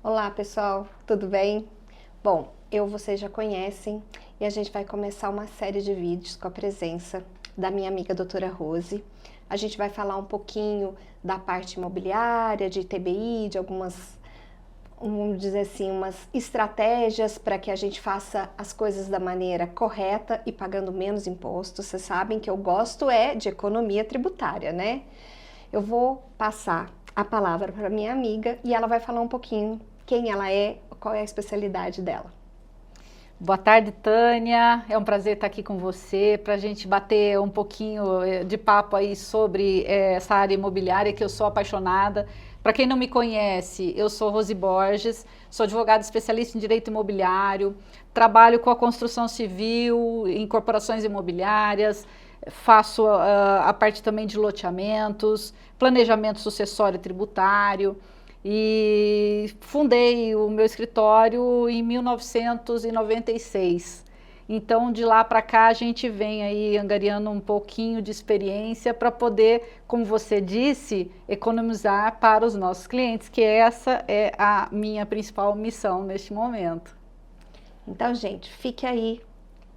Olá pessoal, tudo bem? Bom, vocês já conhecem e a gente vai começar uma série de vídeos com a presença da minha amiga doutora Rose. A gente vai falar um pouquinho da parte imobiliária, de TBI, de algumas, vamos dizer assim, umas estratégias para que a gente faça as coisas da maneira correta e pagando menos impostos. Vocês sabem que eu gosto de economia tributária, né? Eu vou passar a palavra para minha amiga e ela vai falar um pouquinho quem ela é, qual é a especialidade dela. Boa tarde, Tânia. É um prazer estar aqui com você para a gente bater um pouquinho de papo aí sobre essa área imobiliária que eu sou apaixonada. Para quem não me conhece, eu sou Rose Borges, sou advogada especialista em direito imobiliário, trabalho com a construção civil, em corporações imobiliárias, faço a parte também de loteamentos, planejamento sucessório tributário. E fundei o meu escritório em 1996. Então, de lá para cá, a gente vem aí angariando um pouquinho de experiência para poder, como você disse, economizar para os nossos clientes, que essa é a minha principal missão neste momento. Então, gente, fique aí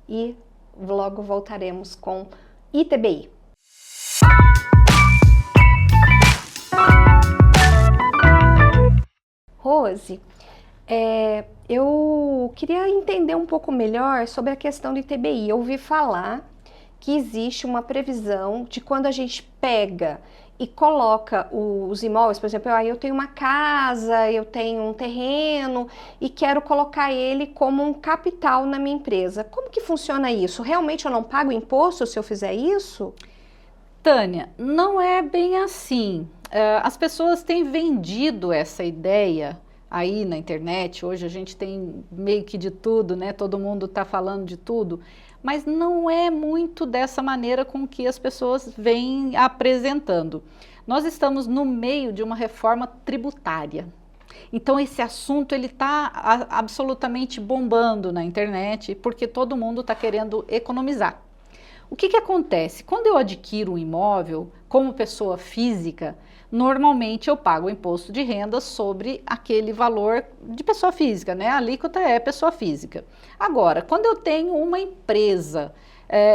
e logo voltaremos com ITBI. Rose, eu queria entender um pouco melhor sobre a questão do ITBI. Eu ouvi falar que existe uma previsão de quando a gente pega e coloca os imóveis, por exemplo, eu tenho uma casa, eu tenho um terreno e quero colocar ele como um capital na minha empresa. Como que funciona isso? Realmente eu não pago imposto se eu fizer isso? Tânia, não é bem assim. As pessoas têm vendido essa ideia aí na internet. Hoje a gente tem meio que de tudo, né? Todo mundo está falando de tudo, mas não é muito dessa maneira com que as pessoas vêm apresentando. Nós estamos no meio de uma reforma tributária. Então esse assunto ele está absolutamente bombando na internet porque todo mundo está querendo economizar. O que acontece? Quando eu adquiro um imóvel como pessoa física, normalmente eu pago o imposto de renda sobre aquele valor de pessoa física, né? A alíquota é pessoa física. Agora, quando eu tenho uma empresa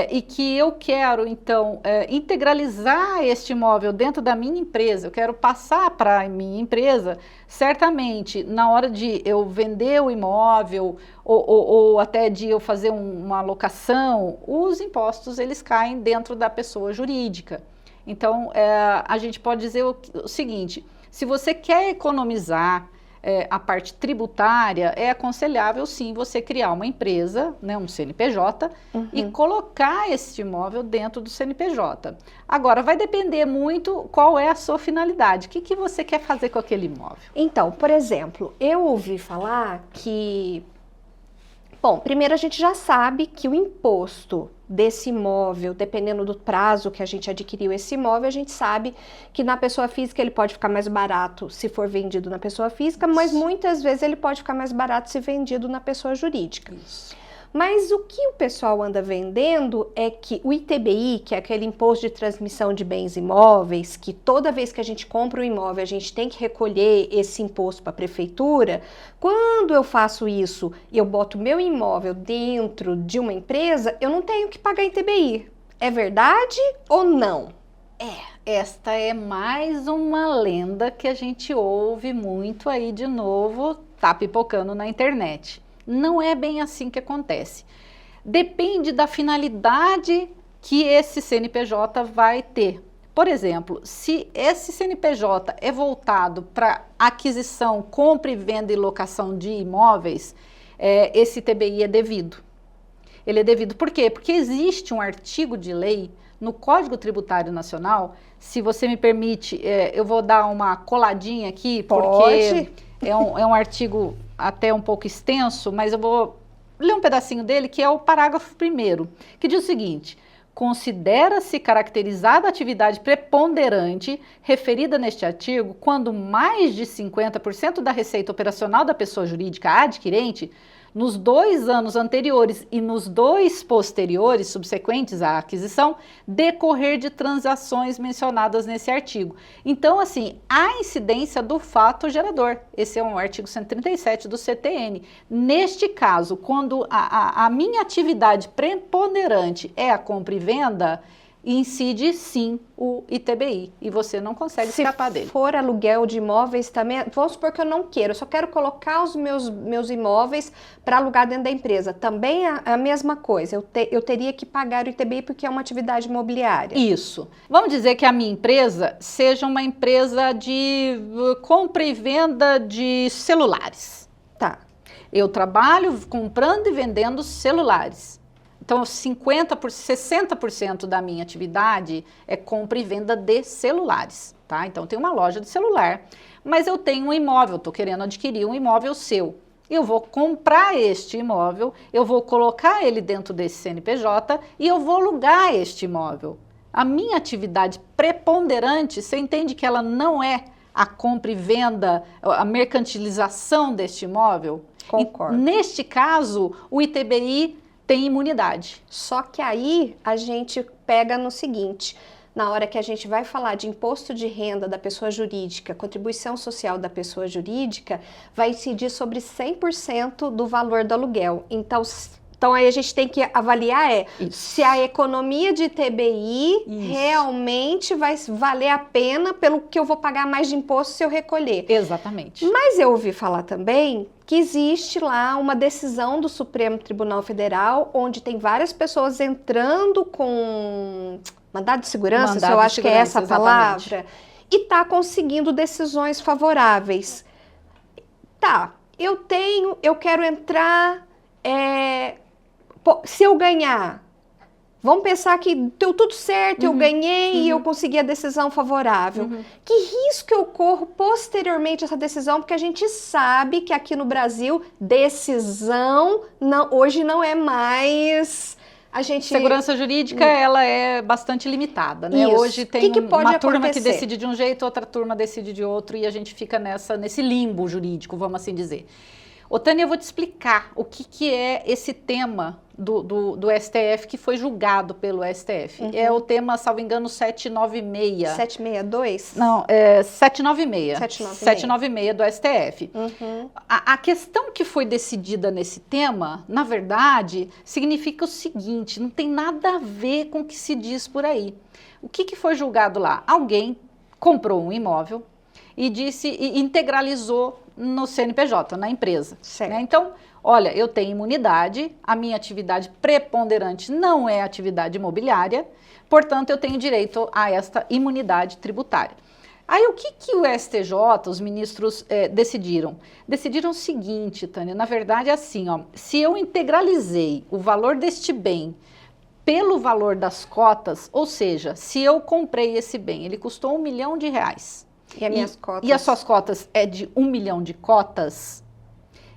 e que eu quero, então, integralizar este imóvel dentro da minha empresa, eu quero passar para a minha empresa, certamente, na hora de eu vender o imóvel ou até de eu fazer uma locação, os impostos, eles caem dentro da pessoa jurídica. Então, a gente pode dizer o seguinte, se você quer economizar a parte tributária, é aconselhável sim você criar uma empresa, né, um CNPJ, e colocar esse imóvel dentro do CNPJ. Agora, vai depender muito qual é a sua finalidade, o que você quer fazer com aquele imóvel. Então, por exemplo, eu ouvi falar que... Bom, primeiro a gente já sabe que o imposto desse imóvel, dependendo do prazo que a gente adquiriu esse imóvel, a gente sabe que na pessoa física ele pode ficar mais barato se for vendido na pessoa física, mas muitas vezes ele pode ficar mais barato se vendido na pessoa jurídica. Isso. Mas o que o pessoal anda vendendo é que o ITBI, que é aquele imposto de transmissão de bens imóveis, que toda vez que a gente compra um imóvel a gente tem que recolher esse imposto para a prefeitura, quando eu faço isso e eu boto meu imóvel dentro de uma empresa, eu não tenho que pagar ITBI. É verdade ou não? Esta é mais uma lenda que a gente ouve muito aí de novo, tá pipocando na internet. Não é bem assim que acontece. Depende da finalidade que esse CNPJ vai ter. Por exemplo, se esse CNPJ é voltado para aquisição, compra e venda e locação de imóveis, esse TBI é devido. Ele é devido por quê? Porque existe um artigo de lei no Código Tributário Nacional, se você me permite, eu vou dar uma coladinha aqui, porque é um artigo até um pouco extenso, mas eu vou ler um pedacinho dele, que é o parágrafo 1º, que diz o seguinte: considera-se caracterizada a atividade preponderante referida neste artigo quando mais de 50% da receita operacional da pessoa jurídica adquirente nos 2 anos anteriores e nos 2 posteriores, subsequentes à aquisição, decorrer de transações mencionadas nesse artigo. Então, assim, a incidência do fato gerador. Esse é um artigo 137 do CTN. Neste caso, quando a minha atividade preponderante é a compra e venda, incide sim o ITBI e você não consegue escapar dele. Se for aluguel de imóveis também, vamos supor que eu não quero, eu só quero colocar os meus imóveis para alugar dentro da empresa. Também é a mesma coisa, eu teria que pagar o ITBI porque é uma atividade imobiliária. Isso. Vamos dizer que a minha empresa seja uma empresa de compra e venda de celulares. Tá. Eu trabalho comprando e vendendo celulares. Então, 60% da minha atividade é compra e venda de celulares, tá? Então, tem uma loja de celular, mas eu tenho um imóvel, estou querendo adquirir um imóvel seu. Eu vou comprar este imóvel, eu vou colocar ele dentro desse CNPJ e eu vou alugar este imóvel. A minha atividade preponderante, você entende que ela não é a compra e venda, a mercantilização deste imóvel? Concordo. E, neste caso, o ITBI tem imunidade. Só que aí a gente pega no seguinte, na hora que a gente vai falar de imposto de renda da pessoa jurídica, contribuição social da pessoa jurídica, vai incidir sobre 100% do valor do aluguel. Então aí a gente tem que avaliar se a economia de ITBI realmente vai valer a pena pelo que eu vou pagar mais de imposto se eu recolher. Exatamente. Mas eu ouvi falar também que existe lá uma decisão do Supremo Tribunal Federal, onde tem várias pessoas entrando com mandado de segurança, se eu acho que é essa a palavra, e está conseguindo decisões favoráveis. Tá, eu quero entrar, se eu ganhar, vamos pensar que deu tudo certo, eu ganhei e eu consegui a decisão favorável. Que risco eu corro posteriormente a essa decisão? Porque a gente sabe que aqui no Brasil, decisão hoje não é mais... Segurança jurídica, ela é bastante limitada, né? Isso. Hoje tem uma turma acontecer? que decide de um jeito, outra turma decide de outro, e a gente fica nesse limbo jurídico, vamos assim dizer. Ô, Tânia, eu vou te explicar o que é esse tema do STF que foi julgado pelo STF. É o tema, salvo engano, 796. 762? Não, 796. 796 do STF. A questão que foi decidida nesse tema, na verdade, significa o seguinte, não tem nada a ver com o que se diz por aí. O que foi julgado lá? Alguém comprou um imóvel e integralizou no CNPJ, na empresa. Né? Então, olha, eu tenho imunidade, a minha atividade preponderante não é atividade imobiliária, portanto, eu tenho direito a esta imunidade tributária. Aí, o que o STJ, os ministros, decidiram? Decidiram o seguinte, Tânia, na verdade é assim, ó, se eu integralizei o valor deste bem pelo valor das cotas, ou seja, se eu comprei esse bem, ele custou R$1 milhão, e as minhas cotas? E as suas cotas é de 1 milhão de cotas,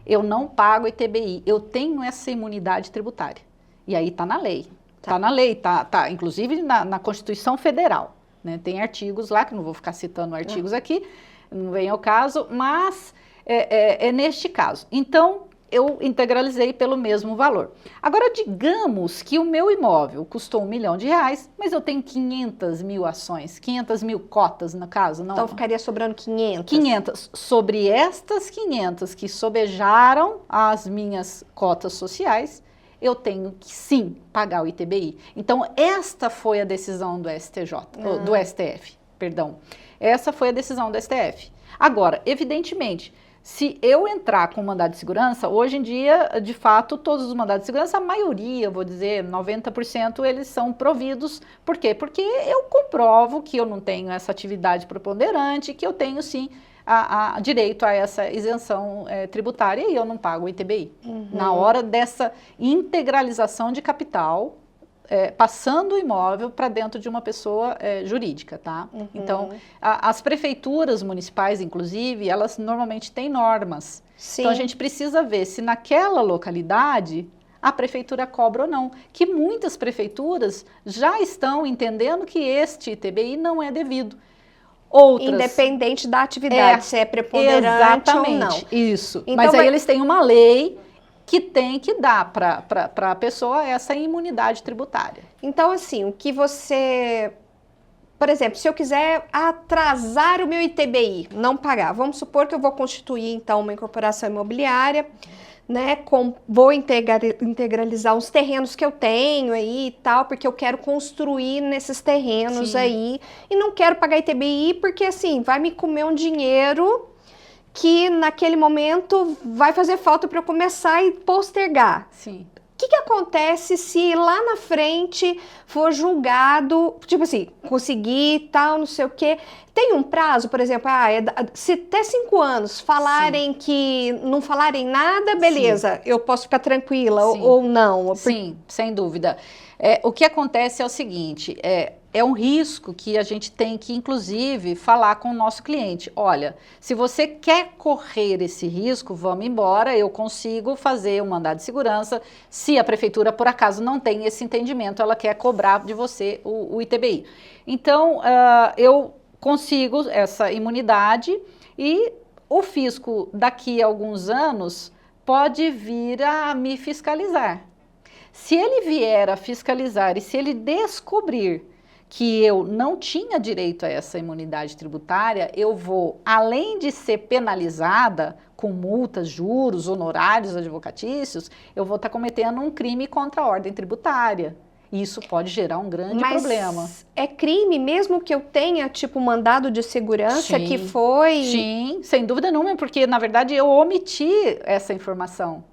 eu não pago ITBI, eu tenho essa imunidade tributária. E aí está na lei. Está na lei, tá inclusive na Constituição Federal. Né? Tem artigos lá, que não vou ficar citando artigos aqui, não vem ao caso, mas é neste caso. Então, eu integralizei pelo mesmo valor. Agora, digamos que o meu imóvel custou R$1 milhão, mas eu tenho 500 mil ações, 500 mil cotas no caso. Não, então ficaria sobrando 500? 500. Sobre estas 500 que sobejaram as minhas cotas sociais, eu tenho que sim pagar o ITBI. Então, esta foi a decisão do do STF, perdão. Essa foi a decisão do STF. Agora, evidentemente, se eu entrar com mandado de segurança, hoje em dia, de fato, todos os mandados de segurança, a maioria, vou dizer, 90%, eles são providos. Por quê? Porque eu comprovo que eu não tenho essa atividade preponderante, que eu tenho, sim, direito a essa isenção tributária e eu não pago o ITBI. Na hora dessa integralização de capital, passando o imóvel para dentro de uma pessoa jurídica, tá? Então, as prefeituras municipais, inclusive, elas normalmente têm normas. Sim. Então, a gente precisa ver se naquela localidade a prefeitura cobra ou não. Que muitas prefeituras já estão entendendo que este ITBI não é devido. Outras, independente da atividade, se é preponderante ou não. Isso. Então, mas aí eles têm uma lei que tem que dar para a pessoa essa imunidade tributária. Então, assim, o que você... Por exemplo, se eu quiser atrasar o meu ITBI, não pagar, vamos supor que eu vou constituir, então, uma incorporação imobiliária, né, vou integralizar os terrenos que eu tenho aí e tal, porque eu quero construir nesses terrenos aí, e não quero pagar ITBI porque, assim, vai me comer um dinheiro que, naquele momento, vai fazer falta para eu começar e postergar. Sim. O que acontece se lá na frente for julgado, tipo assim, conseguir tal, não sei o quê? Tem um prazo, por exemplo, se até 5 anos falarem que não falarem nada, beleza, eu posso ficar tranquila ou não? Sim, sem dúvida. O que acontece é o seguinte, é um risco que a gente tem que, inclusive, falar com o nosso cliente. Olha, se você quer correr esse risco, vamos embora, eu consigo fazer um mandado de segurança. Se a prefeitura, por acaso, não tem esse entendimento, ela quer cobrar de você o ITBI. Então, eu consigo essa imunidade e o fisco, daqui a alguns anos, pode vir a me fiscalizar. Se ele vier a fiscalizar e se ele descobrir que eu não tinha direito a essa imunidade tributária, eu vou, além de ser penalizada com multas, juros, honorários advocatícios, eu vou estar cometendo um crime contra a ordem tributária. Isso pode gerar um grande problema. É crime mesmo que eu tenha, tipo, mandado de segurança que foi... Sim, sem dúvida nenhuma, porque, na verdade, eu omiti essa informação.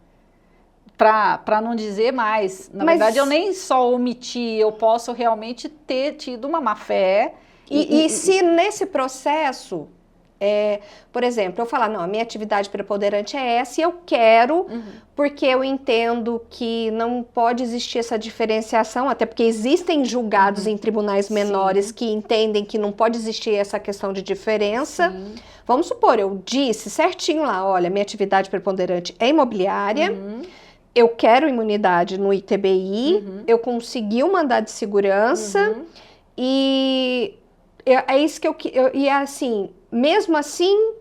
Para não dizer mais. Na verdade, eu nem só omiti, eu posso realmente ter tido uma má-fé. E se nesse processo, por exemplo, eu falar, não, a minha atividade preponderante é essa e eu quero, porque eu entendo que não pode existir essa diferenciação, até porque existem julgados em tribunais menores que entendem que não pode existir essa questão de diferença. Vamos supor, eu disse certinho lá, olha, minha atividade preponderante é imobiliária, eu quero imunidade no ITBI, eu consegui o mandado de segurança e é isso que e assim, mesmo assim,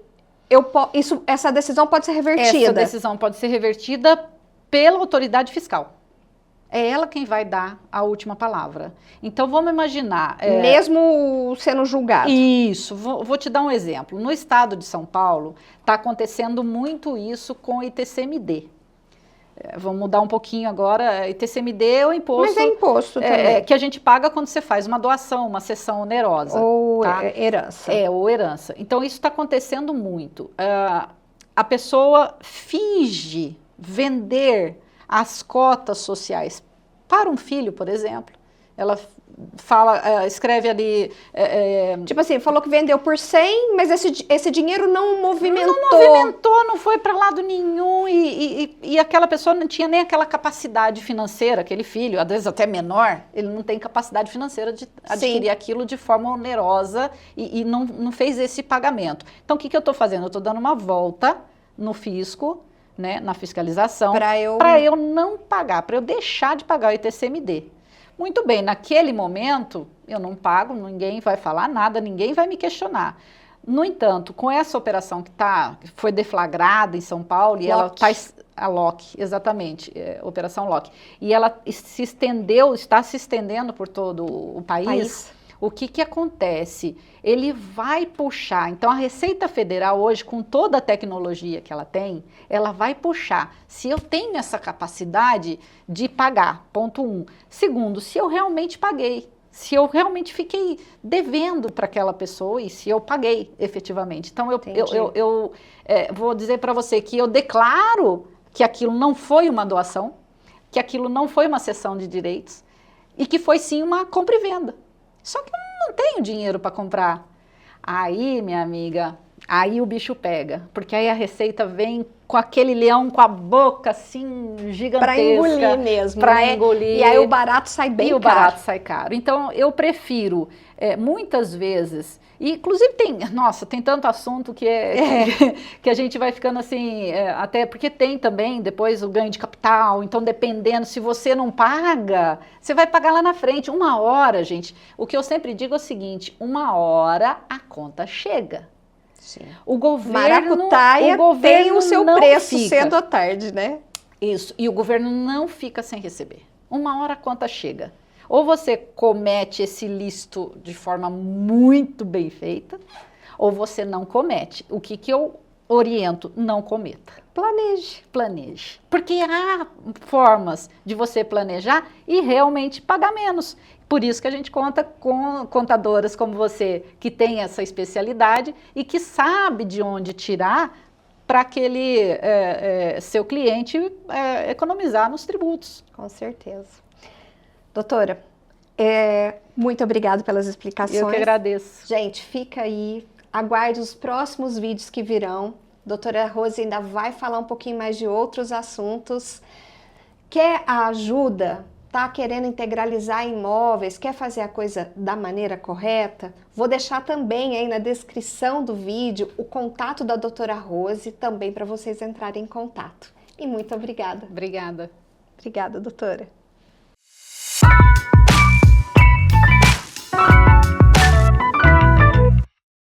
essa decisão pode ser revertida. Essa decisão pode ser revertida pela autoridade fiscal. É ela quem vai dar a última palavra. Então, vamos imaginar... mesmo sendo julgado. Isso. Vou te dar um exemplo. No estado de São Paulo, está acontecendo muito isso com o ITCMD. Vamos mudar um pouquinho agora. ITCMD é o imposto... Mas é imposto também. Que a gente paga quando você faz uma doação, uma cessão onerosa. Ou herança. Ou herança. Então, isso está acontecendo muito. A pessoa finge vender as cotas sociais para um filho, por exemplo. Ela escreve ali... tipo assim, falou que vendeu por 100, mas esse dinheiro não movimentou. Não movimentou, não foi para lado nenhum e aquela pessoa não tinha nem aquela capacidade financeira, aquele filho, às vezes até menor, ele não tem capacidade financeira de adquirir aquilo de forma onerosa e não fez esse pagamento. Então, o que eu estou fazendo? Eu estou dando uma volta no fisco, né, na fiscalização, para eu não pagar, para eu deixar de pagar o ITCMD. Muito bem, naquele momento eu não pago, ninguém vai falar nada, ninguém vai me questionar. No entanto, com essa operação que foi deflagrada em São Paulo, e ela está... A LOC, exatamente, Operação LOC. E ela está se estendendo por todo o país. O que acontece? Ele vai puxar, então a Receita Federal hoje, com toda a tecnologia que ela tem, ela vai puxar se eu tenho essa capacidade de pagar, ponto 1. Segundo, se eu realmente paguei, se eu realmente fiquei devendo para aquela pessoa e se eu paguei efetivamente. Então eu vou dizer para você que eu declaro que aquilo não foi uma doação, que aquilo não foi uma cessão de direitos e que foi sim uma compra e venda. Só que eu não tenho dinheiro para comprar. Aí, minha amiga, aí o bicho pega. Porque aí a Receita vem com aquele leão com a boca assim gigantesca. Para engolir mesmo, para engolir. E aí o barato sai bem caro. E o barato sai caro. Então, eu prefiro, muitas vezes... E, inclusive, tem tanto assunto que a gente vai ficando assim, até porque tem também depois o ganho de capital, então dependendo, se você não paga, você vai pagar lá na frente. Uma hora, gente, o que eu sempre digo é o seguinte, uma hora a conta chega. Sim. O governo Maracutaia tem o seu preço cedo ou tarde, né? Isso, e o governo não fica sem receber. Uma hora a conta chega. Ou você comete esse ilícito de forma muito bem feita, ou você não comete. O que eu oriento? Não cometa. Planeje. Planeje. Porque há formas de você planejar e realmente pagar menos. Por isso que a gente conta com contadoras como você, que tem essa especialidade e que sabe de onde tirar para aquele seu cliente economizar nos tributos. Com certeza. Doutora, muito obrigada pelas explicações. Eu que agradeço. Gente, fica aí, aguarde os próximos vídeos que virão. Doutora Rose ainda vai falar um pouquinho mais de outros assuntos. Quer a ajuda? Tá querendo integralizar imóveis? Quer fazer a coisa da maneira correta? Vou deixar também aí na descrição do vídeo o contato da doutora Rose, também para vocês entrarem em contato. E muito obrigada. Obrigada. Obrigada, doutora.